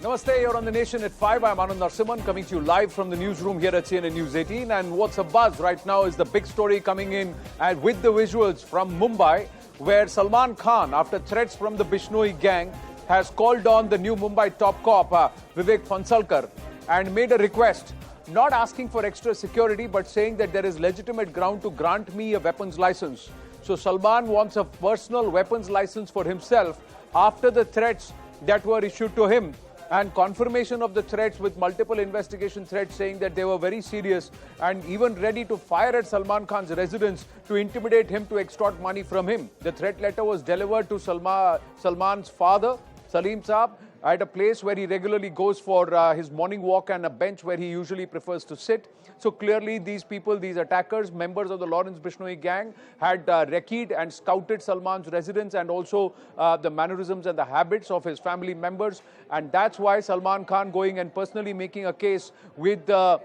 Namaste, you're on The Nation at 5. I'm Anand Narsimhan coming to you live from the newsroom here at CNN News 18. And what's a buzz right now is the big story coming in and with the visuals from Mumbai, where Salman Khan, after threats from the Bishnoi gang, has called on the new Mumbai top cop, Vivek Phansalkar, and made a request, not asking for extra security, but saying that there is legitimate ground to grant me a weapons license. So Salman wants a personal weapons license for himself after the threats that were issued to him, and confirmation of the threats with multiple investigation threats saying that they were very serious and even ready to fire at Salman Khan's residence to intimidate him to extort money from him. The threat letter was delivered to Salman's father, Salim Saab, at a place where he regularly goes for his morning walk and a bench where he usually prefers to sit. So clearly these people, these attackers, members of the Lawrence Bishnoi gang, had recce'd and scouted Salman's residence and also the mannerisms and the habits of his family members. And that's why Salman Khan going and personally making a case with the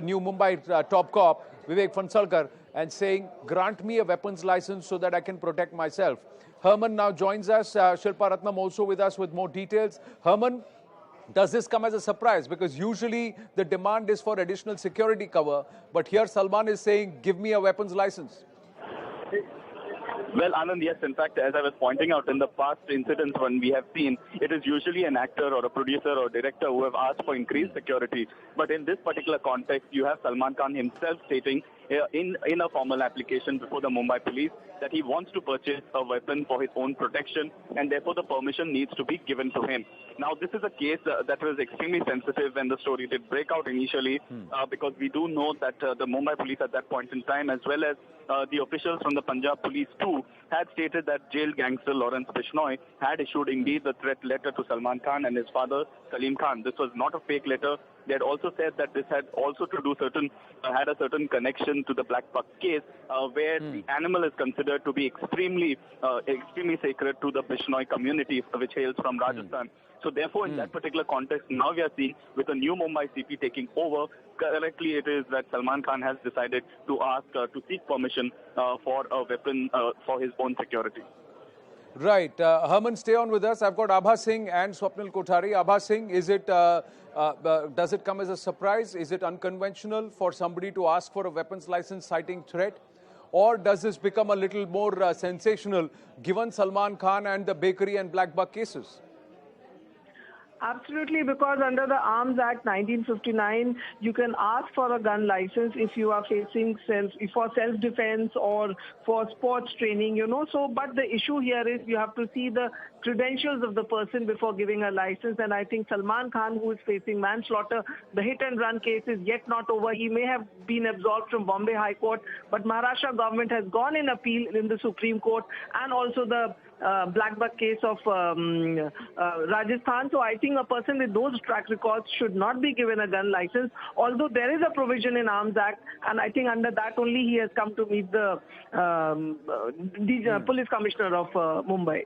new Mumbai top cop, Vivek Phansalkar, and saying, grant me a weapons license so that I can protect myself. Herman now joins us, Shilpa Ratnam also with us with more details. Herman, does this come as a surprise? Because usually the demand is for additional security cover, but here Salman is saying, give me a weapons license. Well, Anand, yes, in fact, as I was pointing out, in the past incidents when we have seen, it is usually an actor or a producer or director who have asked for increased security. But in this particular context, you have Salman Khan himself stating in a formal application before the Mumbai police that he wants to purchase a weapon for his own protection, and therefore the permission needs to be given to him. Now, this is a case that was extremely sensitive when the story did break out initially, because we do know that the Mumbai police at that point in time, as well as the officials from the Punjab police too, had stated that jailed gangster Lawrence Bishnoi had issued indeed the threat letter to Salman Khan and his father Salim Khan. This was not a fake letter. They had also said that this had also to do had a certain connection to the Black Buck case, where the animal is considered to be extremely sacred to the Bishnoi community, which hails from Rajasthan. So therefore, in that particular context, now we are seeing with a new Mumbai CP taking over, correctly it is that Salman Khan has decided to ask to seek permission for a weapon for his own security. Right. Herman, stay on with us. I've got Abha Singh and Swapnil Kothari. Abha Singh, is it, does it come as a surprise? Is it unconventional for somebody to ask for a weapons license citing threat? Or does this become a little more sensational given Salman Khan and the bakery and Black Buck cases? Absolutely, because under the Arms Act 1959, you can ask for a gun license if you are facing for self-defense or for sports training, you know. So, but the issue here is you have to see the credentials of the person before giving a license. And I think Salman Khan, who is facing manslaughter, the hit-and-run case is yet not over. He may have been absolved from Bombay High Court, but Maharashtra government has gone in appeal in the Supreme Court, and also the Black Buck case of Rajasthan. So I think a person with those track records should not be given a gun license, although there is a provision in Arms Act, and I think under that only he has come to meet the police commissioner of Mumbai.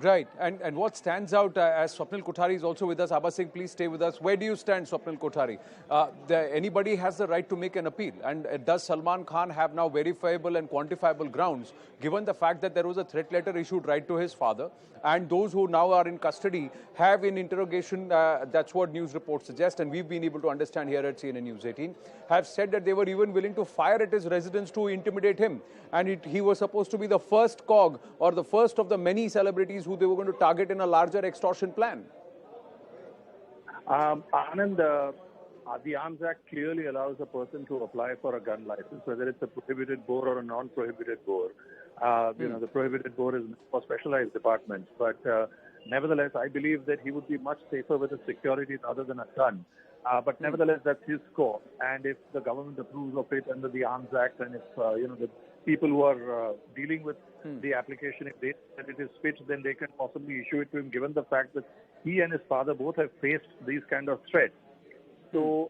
Right. And what stands out, as Swapnil Kothari is also with us, Abha Singh, please stay with us. Where do you stand, Swapnil Kothari? Anybody has the right to make an appeal. And does Salman Khan have now verifiable and quantifiable grounds, given the fact that there was a threat letter issued right to his father, and those who now are in custody have in interrogation, that's what news reports suggest, and we've been able to understand here at CNN News 18, have said that they were even willing to fire at his residence to intimidate him. And he was supposed to be the first cog or the first of the many celebrities who they were going to target in a larger extortion plan. Anand, the Arms Act clearly allows a person to apply for a gun license, whether it's a prohibited bore or a non-prohibited bore. You know, the prohibited bore is for specialized departments, but nevertheless, I believe that he would be much safer with a security other than a gun. But nevertheless, that's his score. And if the government approves of it under the Arms Act, and if you know, the people who are dealing with the application, if they that it is fit, then they can possibly issue it to him, given the fact that he and his father both have faced these kind of threats. So,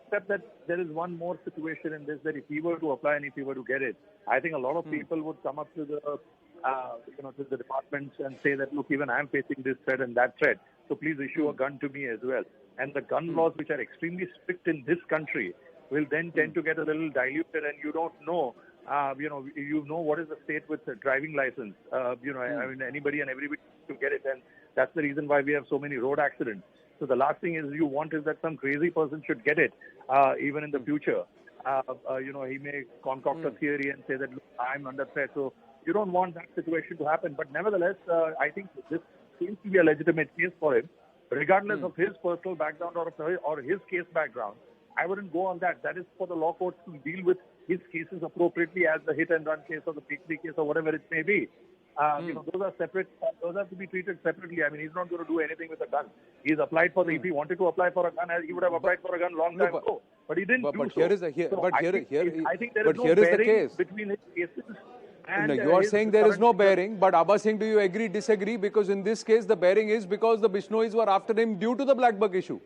except that there is one more situation in this, that if he were to apply and if he were to get it, I think a lot of people would come up to the to the departments and say that, look, even I'm facing this threat and that threat, so please issue a gun to me as well. And the gun laws, which are extremely strict in this country, will then tend to get a little diluted, and you don't know You know what is the state with the driving license. I mean, anybody and everybody to get it, and that's the reason why we have so many road accidents. So the last thing is you want is that some crazy person should get it, even in the future. He may concoct a theory and say that, look, I'm under threat. So you don't want that situation to happen. But nevertheless, I think this seems to be a legitimate case for him, regardless of his personal background or his case background. I wouldn't go on that. That is for the law courts to deal with his cases appropriately as the hit and run case or the picnic case or whatever it may be. Those are separate. Those have to be treated separately. I mean, he's not going to do anything with a gun. He's applied for if he wanted to apply for a gun, he would have applied for a gun long time ago. But he didn't do so. I think there is no bearing between his cases. And no, you are saying there is no bearing, but Abba Singh, do you agree, disagree? Because in this case, the bearing is because the Bishnois were after him due to the black bug issue.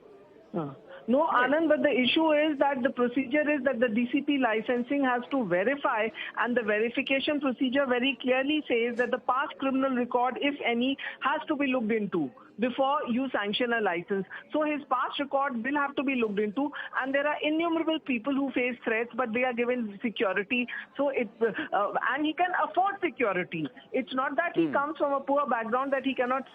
No, Anand, but the issue is that the procedure is that the DCP licensing has to verify, and the verification procedure very clearly says that the past criminal record, if any, has to be looked into before you sanction a license. So his past record will have to be looked into, and there are innumerable people who face threats, but they are given security. So and he can afford security. It's not that he comes from a poor background that he cannot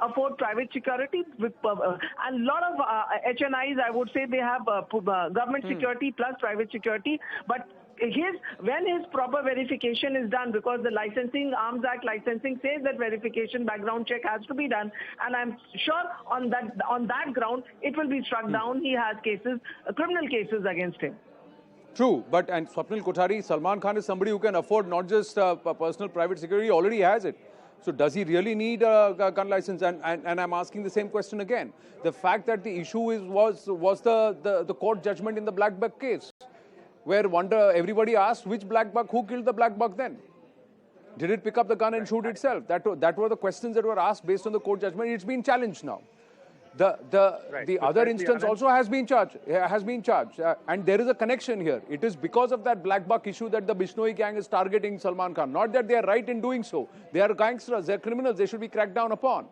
afford private security. And a lot of HNIs, I would say, they have government security plus private security, but when his proper verification is done, because the Arms Act licensing says that verification background check has to be done, and I'm sure on that ground it will be struck down. He has criminal cases against him. True, and Swapnil Kothari, Salman Khan is somebody who can afford not just personal private security, he already has it. So does he really need a gun license? And I'm asking the same question again. The fact that the issue was the court judgment in the black bug case, where everybody asked which black bug, who killed the black bug then? Did it pick up the gun and shoot itself? That were the questions that were asked based on the court judgment. It's been challenged now. The other instance also has been charged, and there is a connection here. It is because of that black bug issue that the Bishnoi gang is targeting Salman Khan. Not that they are right in doing so. They are gangsters, they are criminals, they should be cracked down upon.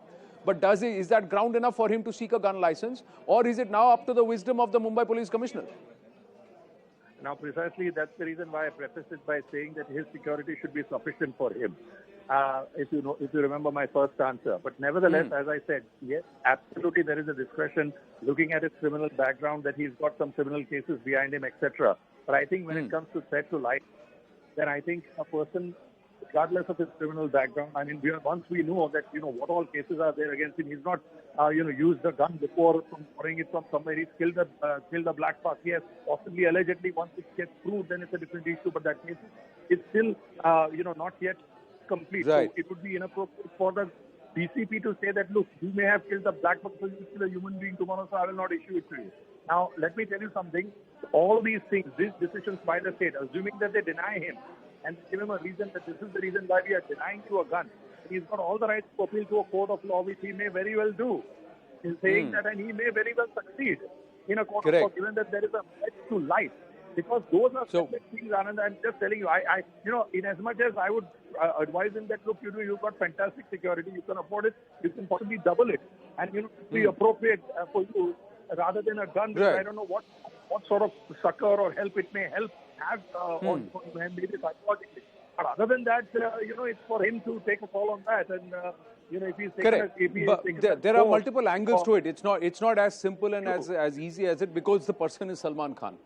But is that ground enough for him to seek a gun license, or is it now up to the wisdom of the Mumbai Police Commissioner? Now, precisely, that's the reason why I prefaced it by saying that his security should be sufficient for him. If you remember my first answer. But nevertheless, as I said, yes, absolutely, there is a discretion looking at his criminal background, that he's got some criminal cases behind him, etc. But I think when it comes to threat to life, then I think a person, regardless of his criminal background, I mean, once we know that, what all cases are there against him, he's not, used the gun before from pouring it from somewhere, he's killed a black bug. Yes, possibly, allegedly, once it gets proved, then it's a different issue, but that case is still, not yet complete. Right. So it would be inappropriate for the DCP to say that, look, you may have killed the black bug, so you're still a human being tomorrow, so I will not issue it to you. Now, let me tell you something. All these things, these decisions by the state, assuming that they deny him, and give him a reason that this is the reason why we are denying you a gun. He's got all the rights to appeal to a court of law, which he may very well do. He's saying that, and he may very well succeed in a court of law, given that there is a right to life. Because those are separate things, Anand. I'm just telling you, in as much as I would advise him that, look, you've got fantastic security, you can afford it, you can possibly double it, and it be appropriate for you, rather than a gun, because I don't know what sort of succor or help it may have on maybe psychologically. But other than that, it's for him to take a call on that, and if he's taking there are multiple angles to it. It's not as simple and as easy as it, because the person is Salman Khan.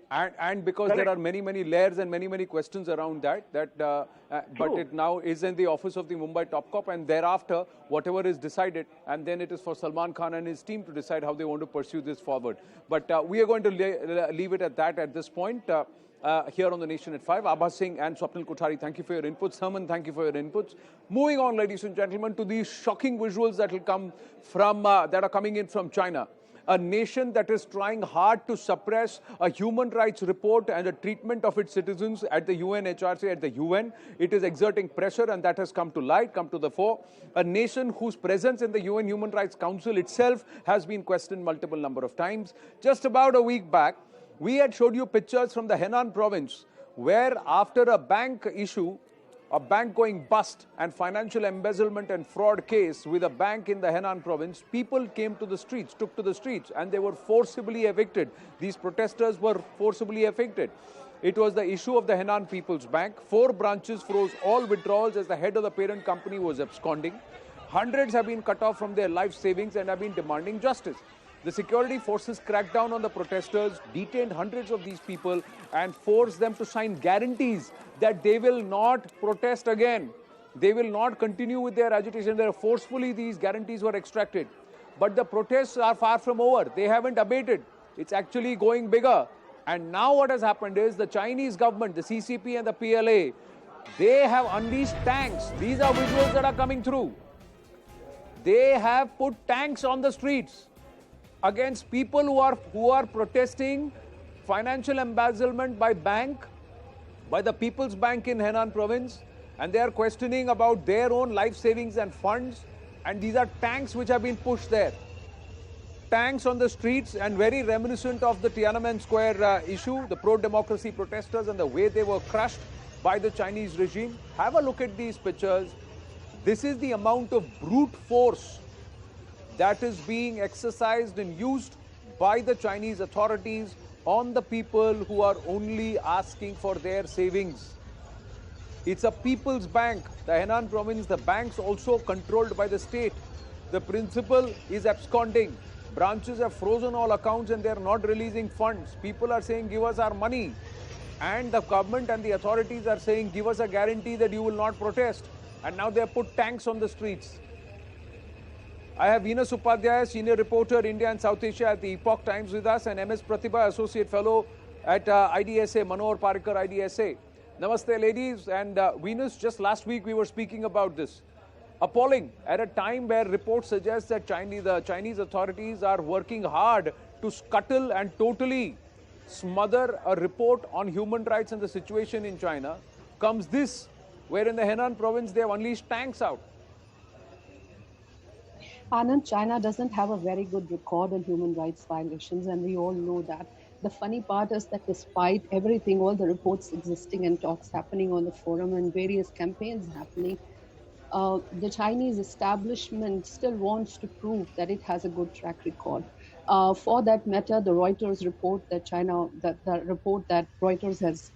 And because there are many layers and many questions around that, but it now is in the office of the Mumbai Top Cop, and thereafter whatever is decided, and then it is for Salman Khan and his team to decide how they want to pursue this forward. But we are going to leave it at that at this point. Here on the Nation at 5, Abha Singh and Swapnil Kothari, thank you for your inputs. Herman, thank you for your inputs. Moving on, ladies and gentlemen, to these shocking visuals that will come from that are coming in from China. A nation that is trying hard to suppress a human rights report and the treatment of its citizens at the UNHRC, at the UN. It is exerting pressure, and that has come to light, come to the fore. A nation whose presence in the UN Human Rights Council itself has been questioned multiple number of times. Just about a week back, we had showed you pictures from the Henan province, where after a bank issue, a bank going bust and financial embezzlement and fraud case with a bank in the Henan province, people came to the streets, took to the streets, and they were forcibly evicted. These protesters were forcibly evicted. It was the issue of the Henan People's Bank. 4 branches froze all withdrawals as the head of the parent company was absconding. Hundreds have been cut off from their life savings and have been demanding justice. The security forces cracked down on the protesters, detained hundreds of these people and forced them to sign guarantees that they will not protest again. They will not continue with their agitation. Forcefully, these guarantees were extracted. But the protests are far from over. They haven't abated. It's actually going bigger. And now what has happened is the Chinese government, the CCP and the PLA, they have unleashed tanks. These are visuals that are coming through. They have put tanks on the streets against people who are protesting financial embezzlement by the People's Bank in Henan province, and they are questioning about their own life savings and funds, and these are tanks which have been pushed there. Tanks on the streets, and very reminiscent of the Tiananmen Square issue, the pro-democracy protesters and the way they were crushed by the Chinese regime. Have a look at these pictures. This is the amount of brute force that is being exercised and used by the Chinese authorities on the people who are only asking for their savings. It's a people's bank. The Henan province, the bank's also controlled by the state. The principal is absconding. Branches have frozen all accounts and they're not releasing funds. People are saying, give us our money. And the government and the authorities are saying, give us a guarantee that you will not protest. And now they have put tanks on the streets. I have Venus Upadhyaya, Senior Reporter, India and South Asia at the Epoch Times with us, and MS Pratibha, Associate Fellow at IDSA, Manohar Parikar, IDSA. Namaste, ladies. And Venus, just last week we were speaking about this. Appalling at a time where reports suggest that the Chinese authorities are working hard to scuttle and totally smother a report on human rights and the situation in China, comes this, where in the Henan province they have unleashed tanks out. Anand, China doesn't have a very good record on human rights violations, and we all know that. The funny part is that despite everything, all the reports existing and talks happening on the forum and various campaigns happening, the Chinese establishment still wants to prove that it has a good track record. For that matter, the Reuters report that the report that Reuters has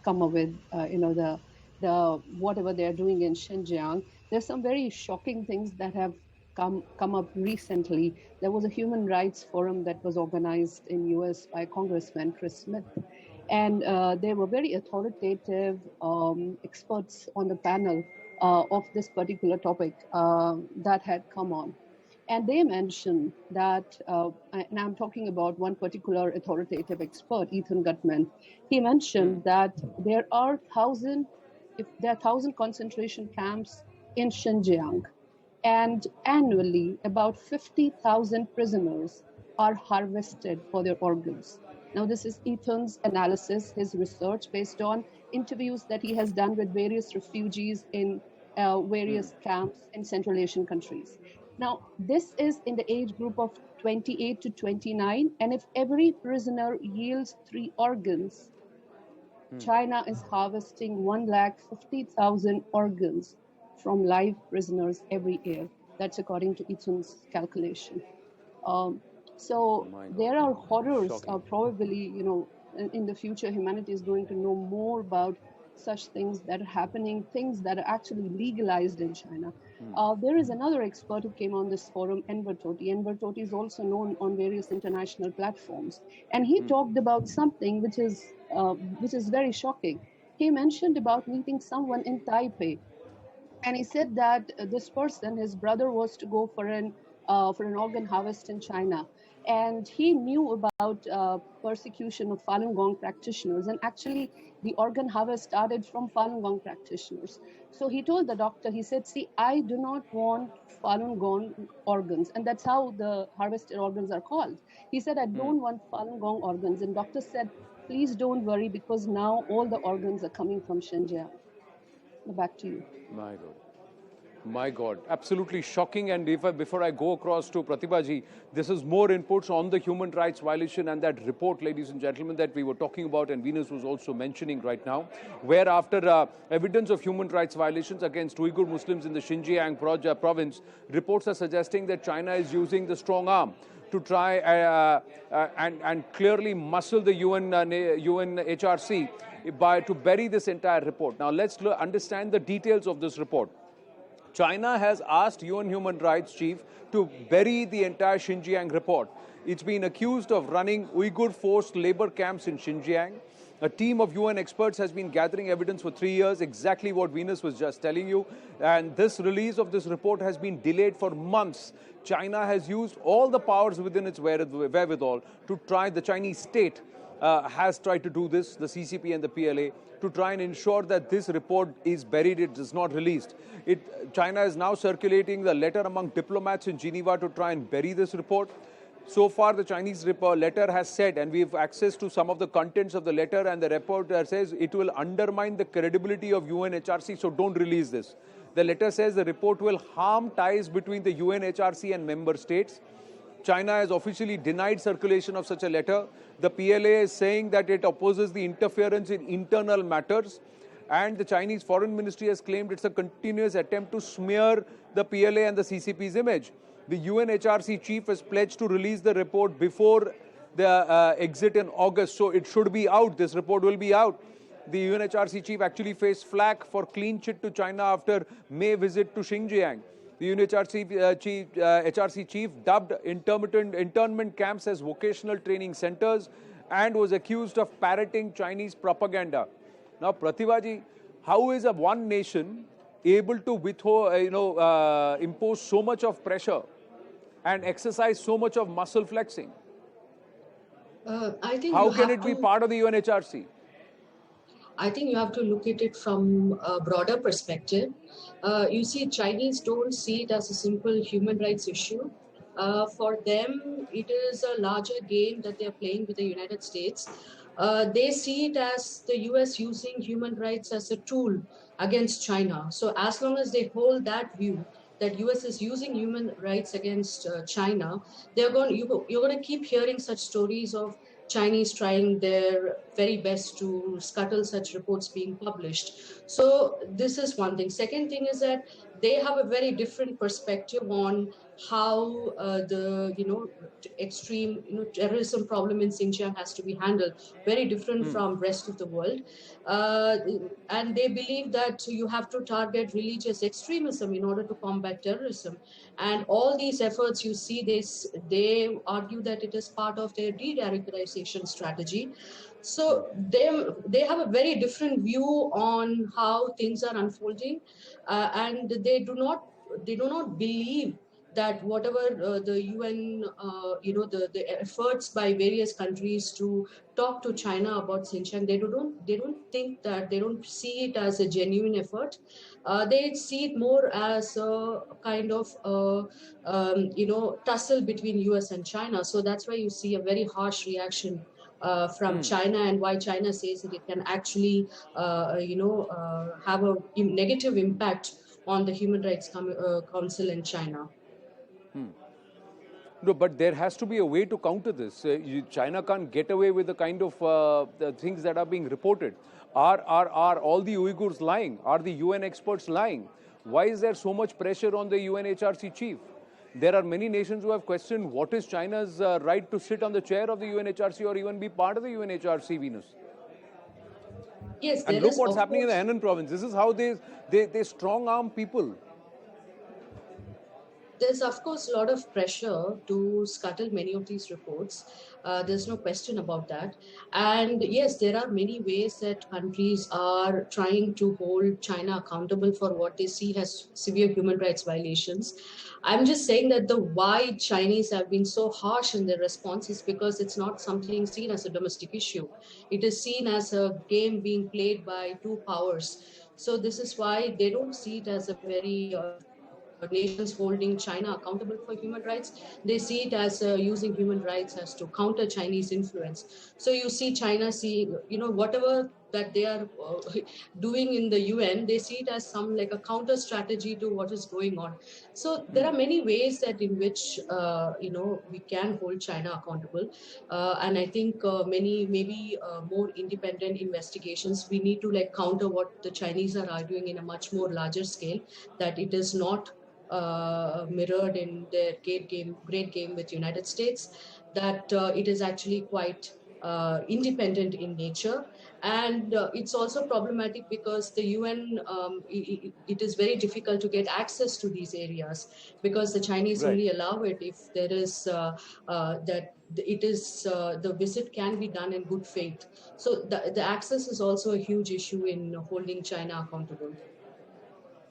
come up with, the whatever they're doing in Xinjiang, there's some very shocking things that have come up recently. There was a human rights forum that was organized in US by Congressman Chris Smith, and there were very authoritative experts on the panel of this particular topic that had come on. And they mentioned that, and I'm talking about one particular authoritative expert, Ethan Gutman. He mentioned that there are 1,000 concentration camps in Xinjiang, and annually about 50,000 prisoners are harvested for their organs. Now, this is Ethan's analysis, his research based on interviews that he has done with various refugees in various camps in Central Asian countries. Now, this is in the age group of 28 to 29, and if every prisoner yields 3 organs, China is harvesting 150,000 organs from live prisoners every year. That's according to Ethan's calculation. So there are horrors. Probably, in the future, humanity is going to know more about such things that are happening, things that are actually legalized in China. There is another expert who came on this forum, Enver Tohti. Enver Tohti is also known on various international platforms, and he talked about something which is very shocking. He mentioned about meeting someone in Taipei, and he said that this person, his brother, was to go for an organ harvest in China. And he knew about persecution of Falun Gong practitioners. And actually, the organ harvest started from Falun Gong practitioners. So he told the doctor, he said, see, I do not want Falun Gong organs. And that's how the harvested organs are called. He said, I don't want Falun Gong organs. And doctor said, please don't worry, because now all the organs are coming from Xinjiang. Back to you. My God, absolutely shocking. And before I go across to Pratibha ji, this is more inputs on the human rights violation and that report, ladies and gentlemen, that we were talking about and Venus was also mentioning right now, where after evidence of human rights violations against Uyghur Muslims in the Xinjiang province, reports are suggesting that China is using the strong arm to try and clearly muscle the UNHRC to bury this entire report. Now let's understand the details of this report. China has asked UN Human Rights Chief to bury the entire Xinjiang report. It's been accused of running Uyghur forced labor camps in Xinjiang. A team of UN experts has been gathering evidence for 3 years, exactly what Venus was just telling you. And this release of this report has been delayed for months. China has used all the powers within its wherewithal to try, the Chinese state has tried to do this, the CCP and the PLA, to try and ensure that this report is buried, it is not released. China is now circulating the letter among diplomats in Geneva to try and bury this report. So far, the Chinese letter has said, and we have access to some of the contents of the letter, and the report says it will undermine the credibility of UNHRC, so don't release this. The letter says the report will harm ties between the UNHRC and member states. China has officially denied circulation of such a letter. The PLA is saying that it opposes the interference in internal matters. And the Chinese Foreign Ministry has claimed it's a continuous attempt to smear the PLA and the CCP's image. The UNHRC chief has pledged to release the report before the exit in August. So it should be out. This report will be out. The UNHRC chief actually faced flack for clean chit to China after May visit to Xinjiang. The HRC chief dubbed internment camps as vocational training centers and was accused of parroting Chinese propaganda. Now, Pratibhaji, how is one nation able to impose so much of pressure and exercise so much of muscle flexing? I think how can it be part of the UNHRC? I think you have to look at it from a broader perspective. You see, Chinese don't see it as a simple human rights issue. For them, it is a larger game that they're playing with the United States. They see it as the US using human rights as a tool against China. So as long as they hold that view, that US is using human rights against China, you're going to keep hearing such stories of Chinese trying their very best to scuttle such reports being published. So this is one thing. Second thing is that they have a very different perspective on how the extreme terrorism problem in Xinjiang has to be handled, very different from rest of the world, and they believe that you have to target religious extremism in order to combat terrorism, and all these efforts you see they argue that it is part of their de-radicalization strategy. So they have a very different view on how things are unfolding, and they do not believe that whatever the UN, the efforts by various countries to talk to China about Xinjiang, they don't see it as a genuine effort. They see it more as a kind of tussle between US and China. So that's why you see a very harsh reaction from China, and why China says that it can actually, have a negative impact on the Human Rights Council in China. No, but there has to be a way to counter this. China can't get away with the kind of the things that are being reported. Are all the Uyghurs lying? Are the UN experts lying? Why is there so much pressure on the UNHRC chief? There are many nations who have questioned what is China's right to sit on the chair of the UNHRC or even be part of the UNHRC, Venus. Yes, and look what's happening in the Henan province. This is how they strong arm people. There's, of course, a lot of pressure to scuttle many of these reports. There's no question about that. And yes, there are many ways that countries are trying to hold China accountable for what they see as severe human rights violations. I'm just saying that the why Chinese have been so harsh in their response is because it's not something seen as a domestic issue. It is seen as a game being played by two powers. So this is why they don't see it as a very nations holding China accountable for human rights. They see it as using human rights as to counter Chinese influence. So you see China whatever that they are doing in the UN, they see it as some like a counter strategy to what is going on. So there are many ways that in which we can hold China accountable, and I think maybe more independent investigations. We need to counter what the Chinese are arguing in a much more larger scale, that it is not mirrored in their great game with United States, that it is actually quite independent in nature. And it's also problematic because the UN, it is very difficult to get access to these areas, because the Chinese Right. only allow it if there is that it is the visit can be done in good faith. So the access is also a huge issue in holding China accountable.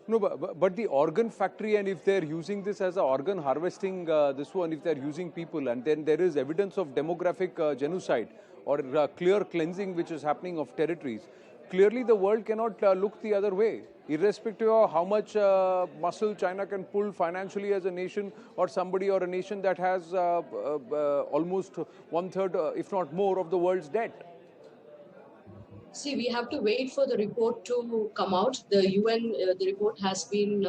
No, but the organ factory, and if they're using this as a organ harvesting, this one, if they're using people, and then there is evidence of demographic genocide or clear cleansing which is happening of territories, clearly the world cannot look the other way, irrespective of how much muscle China can pull financially as a nation, or somebody or a nation that has almost 1/3, if not more, of the world's debt. See, we have to wait for the report to come out. The UN, the report has been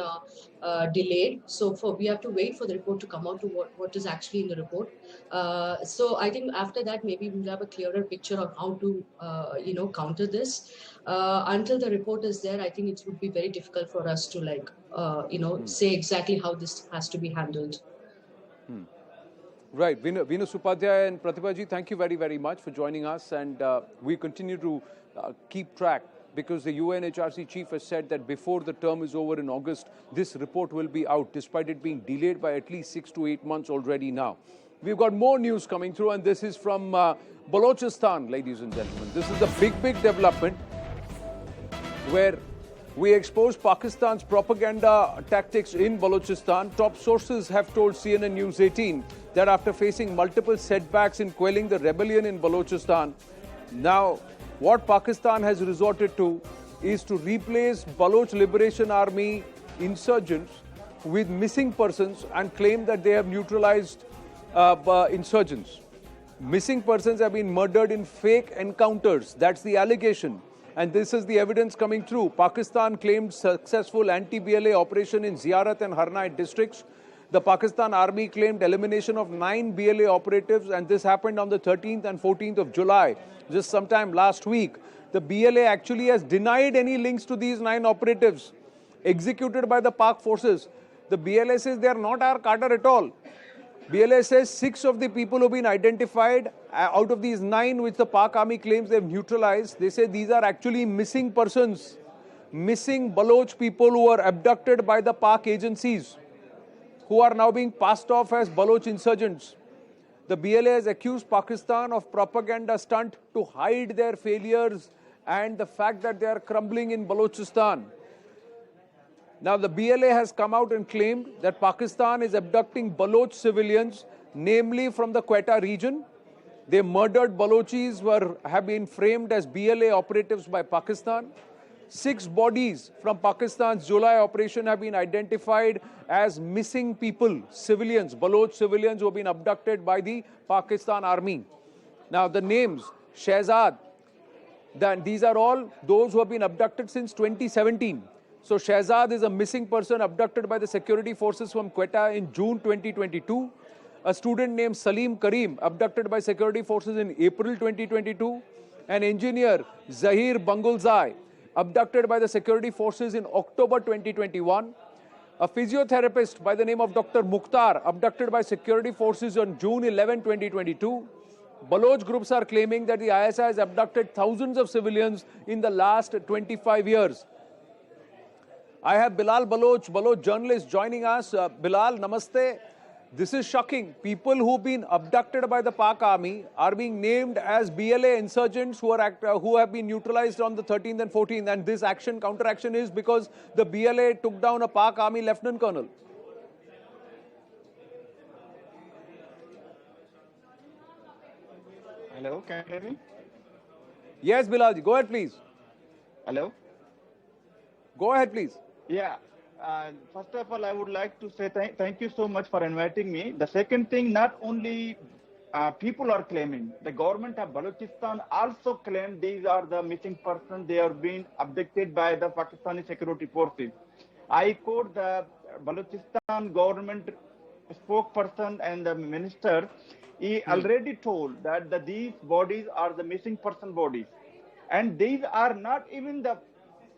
delayed. So we have to wait for the report to come out to what is actually in the report. So I think after that, maybe we'll have a clearer picture on how to, counter this. Until the report is there, I think it would be very difficult for us to say exactly how this has to be handled. Right. Venus Upadhyay and Pratibha ji, thank you very, very much for joining us. And we continue to keep track, because the UNHRC chief has said that before the term is over in August, this report will be out, despite it being delayed by at least 6 to 8 months already now. We've got more news coming through, and this is from Balochistan, ladies and gentlemen. This is a big, big development where we expose Pakistan's propaganda tactics in Balochistan. Top sources have told CNN News 18 that after facing multiple setbacks in quelling the rebellion in Balochistan, now what Pakistan has resorted to is to replace Baloch Liberation Army insurgents with missing persons and claim that they have neutralized insurgents. Missing persons have been murdered in fake encounters. That's the allegation. And this is the evidence coming through. Pakistan claimed successful anti-BLA operation in Ziyarat and Harnait districts. The Pakistan Army claimed elimination of 9 BLA operatives, and this happened on the 13th and 14th of July, just sometime last week. The BLA actually has denied any links to these 9 operatives executed by the Pak forces. The BLA says they are not our cadre at all. BLA says 6 of the people who have been identified out of these 9 which the Pak army claims they've neutralized, they say these are actually missing persons, missing Baloch people who were abducted by the Pak agencies, who are now being passed off as Baloch insurgents. The BLA has accused Pakistan of propaganda stunt to hide their failures and the fact that they are crumbling in Balochistan. Now, the BLA has come out and claimed that Pakistan is abducting Baloch civilians, namely from the Quetta region. The murdered Balochis have been framed as BLA operatives by Pakistan. 6 bodies from Pakistan's July operation have been identified as missing people, civilians, Baloch civilians who have been abducted by the Pakistan army. Now, the names, Shehzad, these are all those who have been abducted since 2017. So Shehzad is a missing person abducted by the security forces from Quetta in June 2022. A student named Salim Karim abducted by security forces in April 2022. An engineer, Zahir Bangulzai, abducted by the security forces in October 2021. A physiotherapist by the name of Dr. Mukhtar abducted by security forces on June 11, 2022. Baloch groups are claiming that the ISI has abducted thousands of civilians in the last 25 years. I have Bilal Baloch journalist, joining us. Bilal, namaste. This is shocking. People who've been abducted by the Pak army are being named as BLA insurgents who have been neutralized on the 13th and 14th. And this counteraction is because the BLA took down a Pak army lieutenant colonel. Hello, can you hear me? Yes, Bilal, go ahead, please. Hello? Go ahead, please. Yeah. First of all, I would like to say thank you so much for inviting me. The second thing, not only people are claiming, the government of Balochistan also claimed these are the missing persons. They are being abducted by the Pakistani security forces. I quote the Balochistan government spokesperson and the minister. He already told that these bodies are the missing person bodies. And these are not even the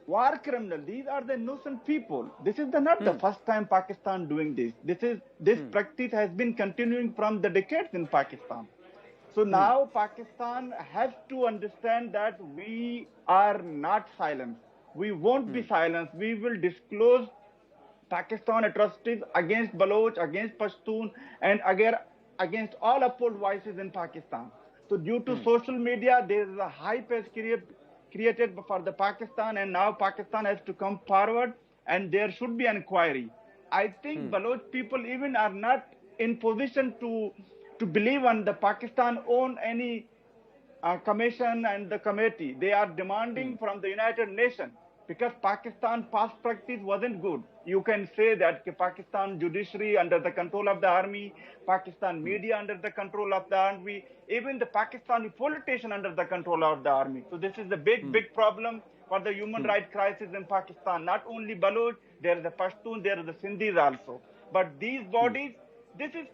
war criminals. These are the innocent people. This is not the first time Pakistan doing this. This practice has been continuing from the decades in Pakistan. So now Pakistan has to understand that we are not silent. We won't be silent. We will disclose Pakistan atrocities against Baloch, against Pashtun, and against all upward voices in Pakistan. So due to social media, there is a hype has created for the Pakistan, and now Pakistan has to come forward, and there should be an inquiry. I think Baloch people even are not in position to believe on the Pakistan own any commission and the committee. They are demanding from the United Nations because Pakistan past practice wasn't good. You can say that Pakistan judiciary under the control of the army, Pakistan media under the control of the army, even the Pakistani politician under the control of the army. So this is a big problem for the human rights crisis in Pakistan. Not only Baloch, there is the Pashtun, there is the Sindhis also. But these bodies, this is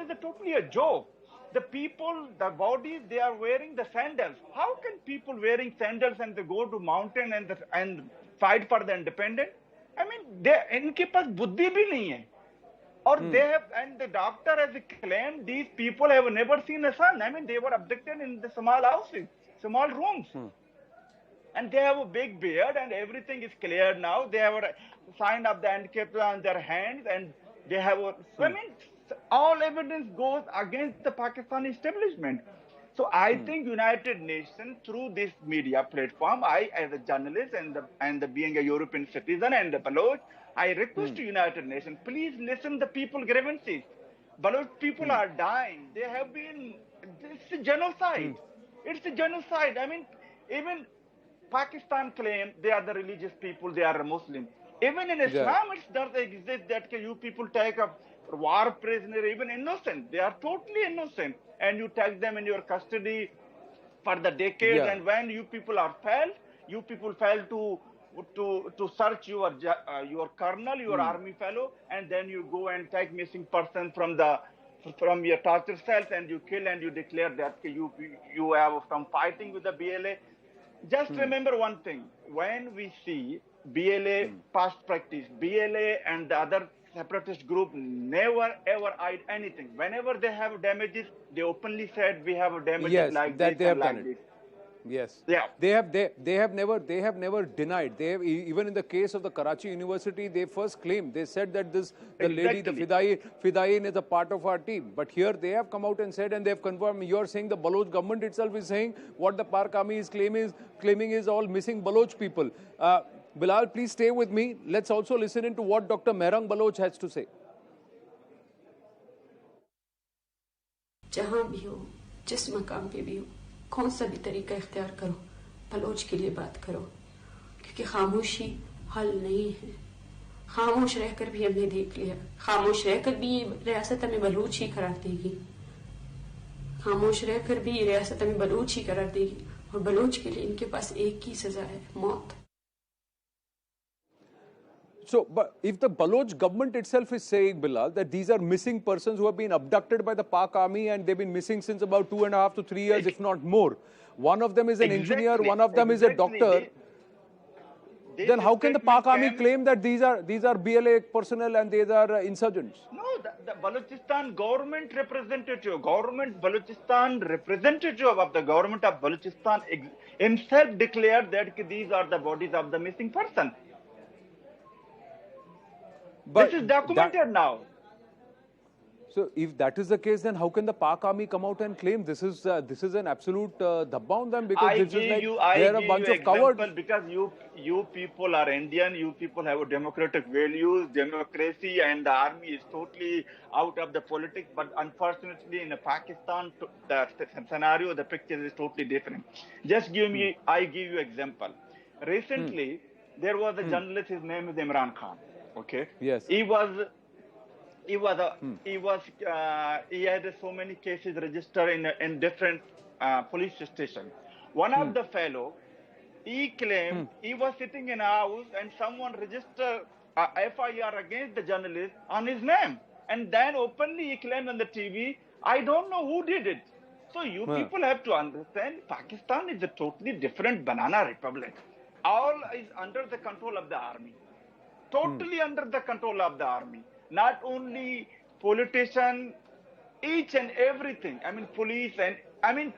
a totally a joke. The people, the bodies, they are wearing the sandals. How can people wearing sandals and they go to mountain and fight for the independence? I mean, इनके पास बुद्धि भी नहीं है. Or they have, and the doctor has claimed these people have never seen the sun. I mean, they were abducted in the small houses, small rooms. And they have a big beard and everything is clear now. They have a sign of the handkerchief on their hands and they have a, I mean, all evidence goes against the Pakistani establishment. So I think United Nations through this media platform, I as a journalist and being a European citizen and a Baloch, I request to United Nations, please listen the people grievances. Baloch people are dying. They have been, it's a genocide. It's a genocide. I mean, even Pakistan claim they are the religious people, they are a Muslim. Even in Islam, it does exist that you people take a war prisoner, even innocent. They are totally innocent. And you take them in your custody for the decades. And when you people are failed, you people fail to search your colonel, your army fellow, and then you go and take missing person from your torture cells and you kill and you declare that you have some fighting with the BLA. Just remember one thing, when we see BLA past practice, BLA and the other separatist group never ever hide anything. Whenever they have damages, they openly said we have damages like that this they have and done like it. this. Yes. Yeah. They have never denied. They have, even in the case of the Karachi University, they first claimed, they said that lady, the Fidain is a part of our team. But here they have come out and said, and they have confirmed, you are saying the Baloch government itself is saying what the Pak Army is claiming is all missing Baloch people. Bilal, please stay with me. Let's also listen into what Dr. Mehrang Baloch has to say. जहाँ भी हो, जिस मकाम पे भी हो, कौन सा भी तरीका इख्तियार करो, बलोच के लिए बात करो, क्योंकि खामोशी हल नहीं है. खामोश रहकर भी हमने देख लिया, खामोश रहकर भी ये रियासत हमें बलूच ही करार देगी, खामोश रहकर भी ये रियासत हमें बलूच ही करार देगी, और बलोच के लिए इनके पास एक ही सजा है, मौत. So, but if the Baloch government itself is saying, Bilal, that these are missing persons who have been abducted by the Pak army and they've been missing since about 2.5 to 3 years, if not more. One of them is an engineer, one of them is a doctor. Then how can the Pak army claim that these are BLA personnel and these are insurgents? No, the Balochistan government representative, Balochistan representative of the government of Balochistan himself declared that these are the bodies of the missing person. But this is documented now. So, if that is the case, then how can the Pak army come out and claim this is an absolute dabba on them, because I this give is like you, they are a bunch of cowards. Because you people are Indian, you people have a democratic values, democracy, and the army is totally out of the politics. But unfortunately, in Pakistan, the scenario, the picture is totally different. Just give me, I give you example. Recently, there was a journalist. His name is Imran Khan. Okay. Yes. He had so many cases registered in different police stations. One of the fellow, he claimed he was sitting in a house and someone registered a FIR against the journalist on his name, and then openly he claimed on the TV, I don't know who did it. So you people have to understand, Pakistan is a totally different banana republic. All is under the control of the army. Totally under the control of the army. Not only politicians, each and everything. I mean, police and I mean,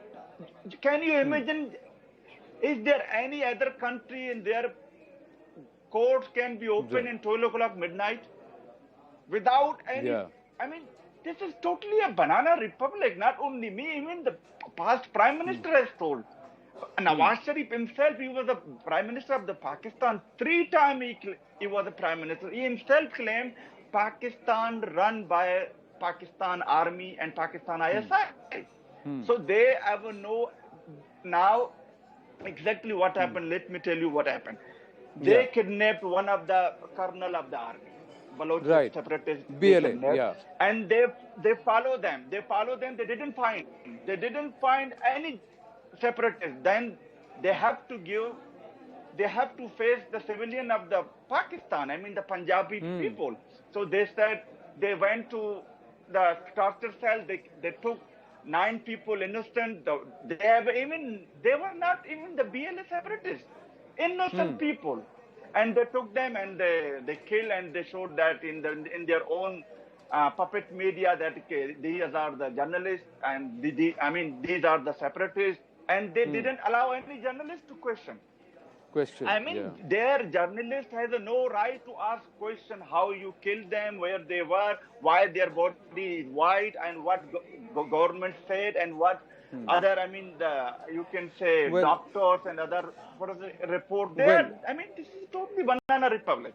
can you imagine? Is there any other country in their courts can be open in 12 o'clock midnight without any? Yeah. I mean, this is totally a banana republic. Not only me, even the past prime minister has told. Nawaz Sharif himself, he was the prime minister of the Pakistan. 3 times he was the prime minister. He himself claimed Pakistan run by Pakistan Army and Pakistan ISI. So they ever know now exactly what happened. Let me tell you what happened. They kidnapped one of the colonel of the army. Balochistan separatists. BLA, and they follow them. They follow them. They didn't find any separatists. Then they have to face the civilian of the Pakistan. I mean the Punjabi people. So they said they went to the torture cell. They took 9 people innocent. They were not even the BLA separatists. Innocent people. And they took them and they killed, and they showed that in their own puppet media that these are the journalists and these are the separatists, and they didn't allow any journalist to question. I mean, their journalist has no right to ask question how you killed them, where they were, why their body is white, and what government said, and what other, you can say doctors and other report there. I mean, this is totally banana republic.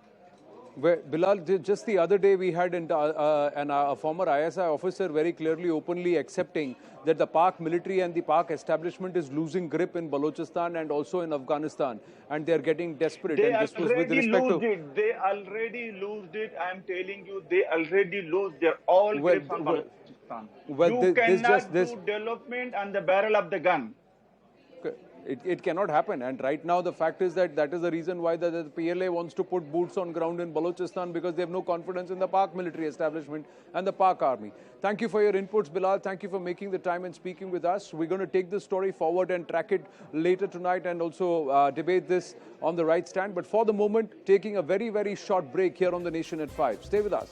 Bilal, just the other day we had a former ISI officer very clearly, openly accepting that the Pak military and the Pak establishment is losing grip in Balochistan and also in Afghanistan, and they are getting desperate. They and this was with respect to... They already lost it. I am telling you, they already lost their all grip on Balochistan. You cannot do development on the barrel of the gun. It cannot happen, and right now the fact is that is the reason why the PLA wants to put boots on ground in Balochistan, because they have no confidence in the Pak military establishment and the Pak army. Thank you for your inputs, Bilal. Thank you for making the time and speaking with us. We're going to take this story forward and track it later tonight, and also debate this on the right stand. But for the moment, taking a very, very short break here on The Nation at 5. Stay with us.